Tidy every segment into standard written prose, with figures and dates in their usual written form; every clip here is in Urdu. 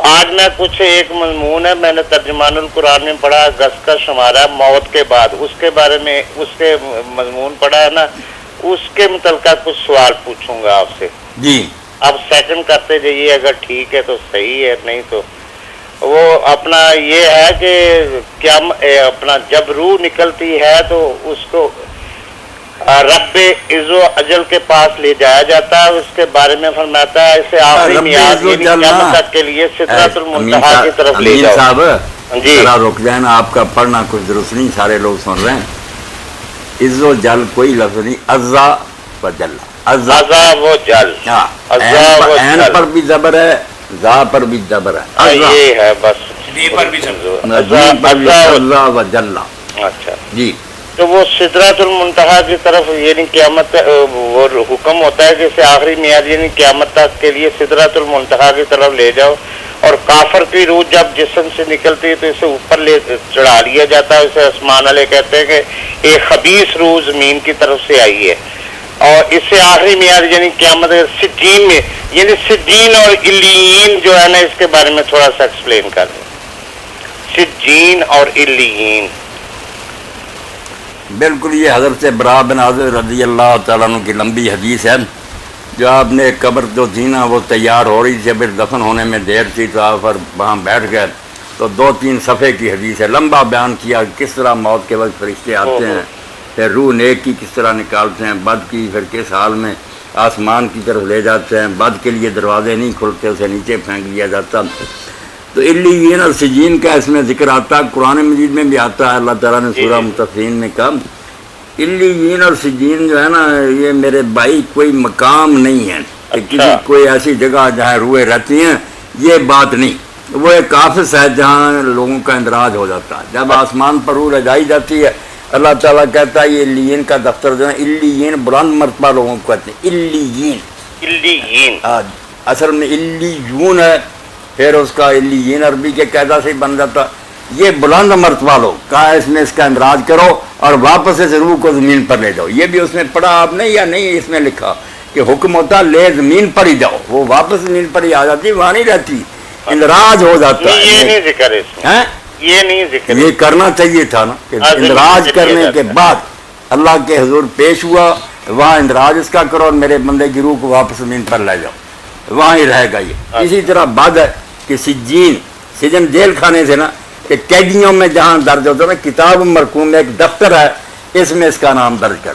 آج میں کچھ ایک مضمون ہے، میں نے ترجمان القرآن میں پڑھا، گز کا شمارہ موت کے بعد، اس کے بارے میں اس کے مضمون پڑھا ہے نا، اس کے متعلقہ کچھ سوال پوچھوں گا آپ سے جی آپ سیکنڈ کرتے جائیے، اگر ٹھیک ہے تو صحیح ہے، نہیں تو وہ اپنا یہ ہے کہ کیا اپنا جب روح نکلتی ہے تو اس کو رب عز و اجل کے پاس لے جایا جاتا ہے، اس کے بارے میں فرماتا ہے اسے آخری رب میعاد عز و یعنی جل قیامت نا، تک کے لیے سدرۃ امین المنتہا کی طرف لے جاؤ۔ صاحب جی ذرا رک جائیں نا، آپ کا پڑھنا کچھ درست نہیں، سارے لوگ سن رہے ہیں۔ عز و جل کوئی لفظ نہیں، عزا و جل، عزا عزا و جل، ہاں، عزا و عین جل، پر بھی زبر ہے، زا پر بھی زبر ہے، ہاں، عزا، یہ ہے بس جیم پر بھی جیم پر بھی عزا و جل۔ اچھا، جی تو وہ سدرۃ المنتہا کی طرف یعنی قیامت وہ حکم ہوتا ہے کہ اسے آخری میعاد یعنی قیامت تک کے لیے سدرۃ المنتہا کی طرف لے جاؤ، اور کافر کی روح جب جسم سے نکلتی ہے تو اسے اوپر لے چڑھا لیا جاتا ہے، اسے آسمان والے کہتے ہیں کہ ایک خبیث روح زمین کی طرف سے آئی ہے، اور اس سے آخری میعاد یعنی قیامت سجین میں، یعنی سجین اور علیین جو ہے نا، اس کے بارے میں تھوڑا سا ایکسپلین کر دیں، سجین اور علیین۔ بالکل، یہ حضرت برا بن عازب رضی اللہ تعالیٰ عنہ کی لمبی حدیث ہے، جو آپ نے قبر جو تھی نا وہ تیار ہو رہی تھی، پھر دفن ہونے میں دیر تھی تو آپ وہاں بیٹھ گئے، تو 2-3 صفحے کی حدیث ہے، لمبا بیان کیا کس طرح موت کے وقت فرشتے آتے ہیں، پھر روح نیک کی کس طرح نکالتے ہیں، بد کی پھر کس حال میں آسمان کی طرف لے جاتے ہیں، بد کے لیے دروازے نہیں کھلتے، اسے نیچے پھینک دیا جاتا۔ تو علیین اور سجین کا اس میں ذکر آتا ہے، قرآن مجید میں بھی آتا ہے، اللہ تعالیٰ نے سورہ مطففین میں کہا علیین اور سجین جو ہے نا، یہ میرے بھائی کوئی مقام نہیں ہے کہ کسی کوئی ایسی جگہ جہاں روحیں رہتی ہیں، یہ بات نہیں، وہ ایک آفس ہے جہاں لوگوں کا اندراج ہو جاتا ہے۔ جب آسمان پر روح لے جائی جاتی ہے، اللہ تعالیٰ کہتا ہے یہ علیین کا دفتر جو ہے، علیین بلند مرتبہ لوگوں کو کہتے ہیں علیین، علیین اصل میں علیون ہے، پھر اس کا علیین عربی کے قاعدہ سے بن جاتا، یہ بلند مرتبہ لوگ کہا اس میں اس کا اندراج کرو اور واپس اس روح کو زمین پر لے جاؤ۔ یہ بھی اس نے پڑھا آپ نے یا نہیں؟ اس میں لکھا کہ حکم ہوتا لے زمین پر ہی جاؤ، وہ واپس زمین پر ہی آ جاتی، وہاں نہیں رہتی، اندراج ہو جاتا ہے۔ یہ نہیں ذکر ہے اس میں، یہ نہیں ذکر، یہ کرنا چاہیے تھا نا کہ اندراج کرنے کے بعد اللہ کے حضور پیش ہوا، وہاں اندراج اس کا کرو اور میرے بندے کی روح کو واپس زمین پر لے جاؤ، وہاں ہی رہے گا یہ۔ اسی طرح بعد ہے کہ سجین، سجن جیل خانے سے نا، کہ قیدیوں میں جہاں درج ہوتا ہے نا، کتاب مرقوم میں ایک دفتر ہے، اس میں اس کا نام درج کر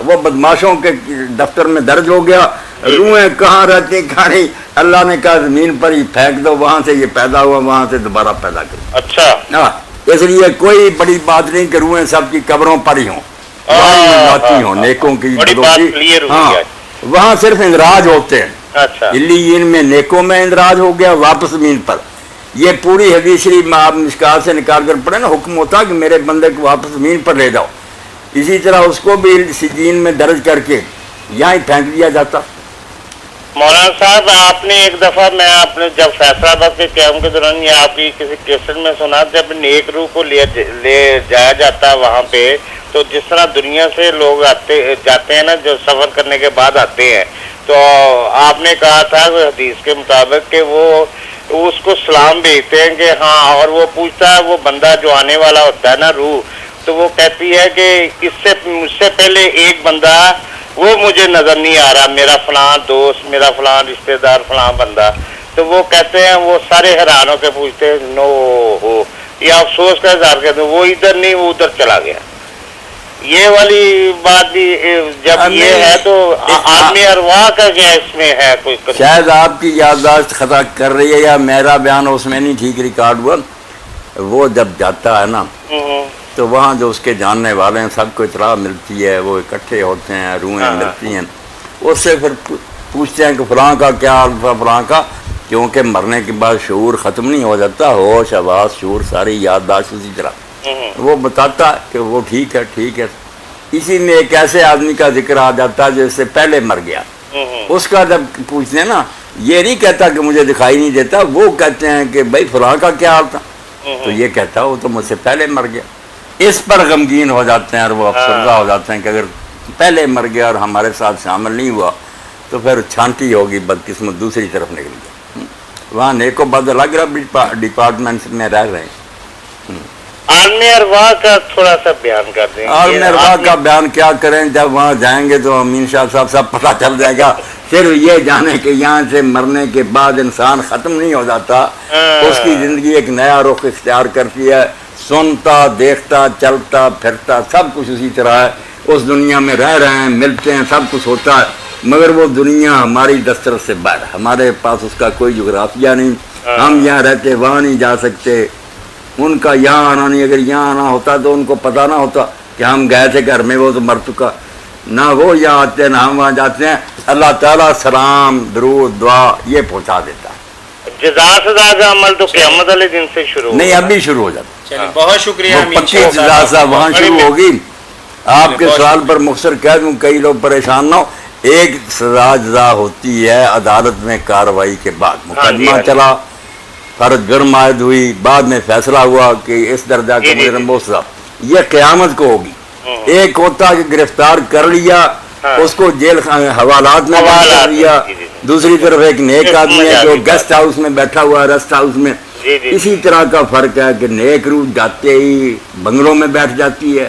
وہ بدماشوں کے دفتر میں درج ہو گیا، روحیں کہاں رہتی کہاں نہیں، اللہ نے کہا زمین پر ہی پھینک دو، وہاں سے یہ پیدا ہوا، وہاں سے دوبارہ پیدا کرو۔ اچھا، اس لیے کوئی بڑی بات نہیں کہ روحیں سب کی قبروں پر ہی ہوں، ذاتی ہوں، نیکوں کی، ہاں وہاں صرف اندراج ہوتے ہیں۔ اچھا، علیین میں نیکوں میں اندراج ہو گیا، واپس زمین پر۔ یہ پوری حدیث شریف میں آپ مشکات سے نکال کر پڑھیں نا، حکم ہوتا کہ میرے بندے کو واپس زمین پر لے جاؤ، اسی طرح اس کو بھی سجین میں درج کر کے یہاں ہی پھینک دیا جاتا۔ مولانا صاحب آپ نے ایک دفعہ، میں آپ نے جب فیصلہ آباد کے قیام کے دوران یہ آپ کی کسی کیسٹ میں سنا، جب نیک روح کو لے جایا جاتا ہے وہاں پہ، تو جس طرح دنیا سے لوگ جاتے ہیں نا، جو سفر کرنے کے بعد آتے ہیں، تو آپ نے کہا تھا حدیث کے مطابق کہ وہ اس کو سلام بھیجتے ہیں کہ ہاں، اور وہ پوچھتا ہے وہ بندہ جو آنے والا ہوتا ہے نا روح، تو وہ کہتی ہے کہ مجھ سے پہلے ایک بندہ وہ مجھے نظر نہیں آ رہا، میرا فلاں دوست، میرا فلاں رشتہ دار، فلاں بندہ، تو وہ کہتے ہیں، وہ سارے حیران ہو کے پوچھتے ہیں نو ہو، یہ افسوس کا اظہار کرتے ہیں، وہ ادھر نہیں، وہ ادھر چلا گیا۔ یہ والی بات بھی جب یہ ہے تو عالمی ارواح کا کیا اس میں ہے کوئی؟ شاید آپ کی یادداشت خطا کر رہی ہے یا میرا بیان اس میں نہیں ٹھیک ریکارڈ ہوا۔ وہ جب جاتا ہے نا تو وہاں جو اس کے جاننے والے ہیں سب کو اطلاع ملتی ہے، وہ اکٹھے ہوتے ہیں، روحیں ملتی ہیں، اس سے پھر پوچھتے ہیں کہ فلاں کا کیا حال تھا، فلاں کا، کیونکہ مرنے کے بعد شعور ختم نہیں ہو جاتا، ہوش حواس شعور ساری یادداشت اسی طرح وہ بتاتا ہے کہ وہ ٹھیک ہے ٹھیک ہے۔ اسی میں ایک ایسے آدمی کا ذکر آ جاتا ہے جو اس سے پہلے مر گیا، اس کا جب پوچھتے ہیں نا، یہ نہیں کہتا کہ مجھے دکھائی نہیں دیتا، وہ کہتے ہیں کہ بھائی فلاں کا کیا حال تھا، تو یہ کہتا وہ تو مجھ سے پہلے مر گیا۔ اس پر غمگین ہو جاتے ہیں اور وہ افسردہ ہو جاتے ہیں کہ اگر پہلے مر گیا اور ہمارے ساتھ شامل نہیں ہوا تو پھر چھانٹی ہوگی، بدقسمت دوسری طرف نکل گیا۔ وہاں نیک و بد الگ الگ ڈپارٹمنٹس میں رہ رہے ہیں. عالم ارواح کا تھوڑا سا بیان کر دیں. عالم ارواح کا بیان کیا کریں, جب وہاں جائیں گے تو امین شاہ صاحب سب پتہ چل جائے گا. صرف یہ جانے کہ یہاں سے مرنے کے بعد انسان ختم نہیں ہو جاتا, اس کی زندگی ایک نیا رخ اختیار کرتی ہے. سنتا, دیکھتا, چلتا, پھرتا سب کچھ اسی طرح ہے. اس دنیا میں رہ رہے ہیں, ملتے ہیں, سب کچھ ہوتا ہے, مگر وہ دنیا ہماری دسترس سے باہر, ہمارے پاس اس کا کوئی جغرافیہ نہیں. ہم یہاں رہتے وہاں نہیں جا سکتے, ان کا یہاں آنا نہیں. اگر یہاں آنا ہوتا تو ان کو پتہ نہ ہوتا کہ ہم گئے تھے گھر میں, وہ تو مر چکا. نہ وہ یہاں آتے ہیں نہ ہم وہاں جاتے ہیں. اللہ تعالیٰ سلام, درود, دعا یہ پہنچا دیتا ہے. جزا سزا کا عمل تو قیامت والے دن سے شروع نہیں, ابھی شروع ہو جاتا. چلیے بہت شکریہ امین پکی شاہ جزا صاحب. صاحب وہاں شروع ہوگی. آپ کے سوال پر مختصر کہہ دوں, کئی لوگ پریشان نہ ہو. ایک سزا جزا ہوتی ہے عدالت میں کارروائی کے بعد. مقدمہ چلا, فرض جرم عائد ہوئی, بعد میں فیصلہ ہوا کہ اس درجہ کا مجرم وہ سزا, یہ قیامت کو ہوگی. ایک ہوتا کہ گرفتار کر لیا, اس کو جیل حوالات میں بند کر دیا. دوسری طرف ایک نیک آدمی ہے جو گیسٹ ہاؤس میں بیٹھا ہوا ہے, ریسٹ ہاؤس میں. اسی طرح کا فرق ہے کہ نیک روح جاتے ہی بنگلوں میں بیٹھ جاتی ہے,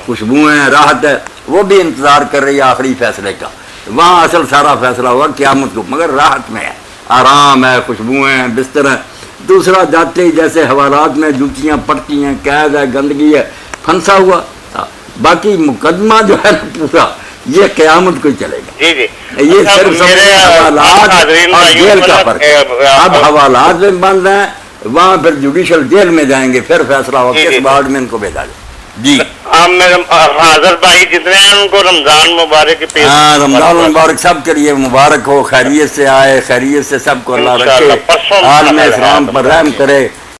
خوشبوئیں, راحت ہے, وہ بھی انتظار کر رہی ہے آخری فیصلے کا. وہاں اصل سارا فیصلہ ہوگا قیامت کو, مگر راحت میں ہے, آرام ہے, خوشبوئیں ہیں, بستر ہے. دوسرا جاتے ہی جیسے حوالات میں جوتیاں پڑتی ہیں, قید ہے, گندگی ہے, پھنسا ہوا. باقی مقدمہ جو ہے نا پورا یہ قیامت کو چلے گا. جی جی, یہ صرف حوالات اور جیل کا فرق ہے. اب حوالات میں بند ہیں, وہاں پھر جوڈیشل جیل میں جائیں گے, پھر فیصلہ ہو کس وارڈ میں ان کو بھیجا جائے. جی حاضر بھائی جتنے ہیں ان کو رمضان مبارک کی پیش. ہاں, رمضان مبارک سب کے لیے مبارک ہو. خیریت سے آئے, خیریت سے سب کو اللہ رکھے, عالم اسلام پر رحم کرے.